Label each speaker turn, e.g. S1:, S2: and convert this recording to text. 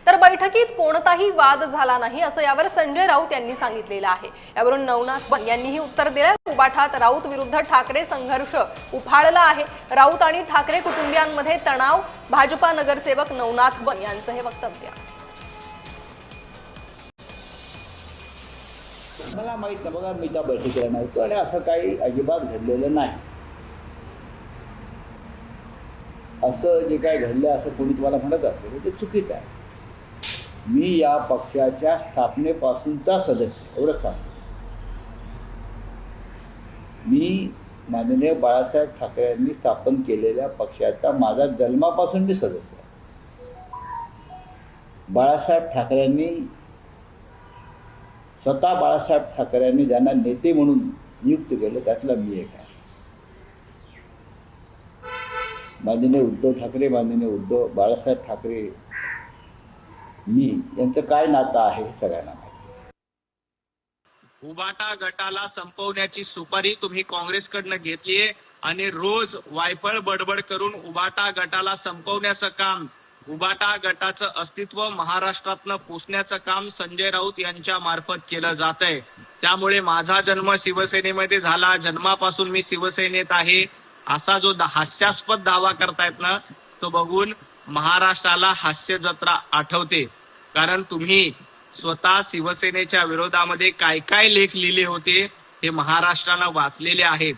S1: तर बैठकीत कोणताही वाद झाला नाही असं यावर संजय राऊत यांनी सांगितलेलं आहे। यावरून नवनाथ बन यांनीही उत्तर दिलं। उबाठात राऊत विरुद्ध ठाकरे संघर्ष उफाळला आहे। राऊत आणि ठाकरे कुटुंबियांमध्ये तणाव, भाजपा नगरसेवक नवनाथ बन यांचं हे वक्तव्य।
S2: मला माहित नाही बघा, मी त्या बैठकीला नव्हतो आणि असं काही अजिबात घडलेलं नाही। असं जे काय घडलं असं कोणी तुम्हाला म्हणत असेल ते चुकीचं आहे। मी या पक्षाच्या स्थापनेपासूनचा सदस्य, एवढंच सांगतो। मी माननीय बाळासाहेब ठाकरे यांनी स्थापन केलेल्या पक्षाचा माझा जन्मापासून मी सदस्य आहे। बाळासाहेब ठाकरेंनी स्वतः बाळासाहेब ठाकरेंनी ज्यांना नेते म्हणून नियुक्त केलं त्यातला मी एक आहे। माननीय उद्धव ठाकरे, माननीय बाळासाहेब ठाकरे मी यांचं काय नातं आहे हे सगळ्यांना माहिती।
S3: उबाटा गटाला संपवण्याची सुपारी तुम्ही काँग्रेसकडनं घेतलीये आणि रोज वायफळ बडबड करून उबाटा गटाला संपवण्याचं काम, उबाटा गटाचं अस्तित्व महाराष्ट्रातनं पुसण्याचं काम संजय राऊत यांच्या मार्फत केलं जातंय। त्यामुळे माझा जन्म शिवसेनेमध्ये झाला, जन्मापासून मी शिवसेनेत आहे असा जो हास्यास्पद दावा करतायत ना, तो बघून महाराष्ट्राला हास्य जत्रा आठवते। कारण तुम्ही स्वतः शिवसेनेच्या विरोधामध्ये काय काय लेख लिहिले होते हे महाराष्ट्रानं वाचलेले आहेत।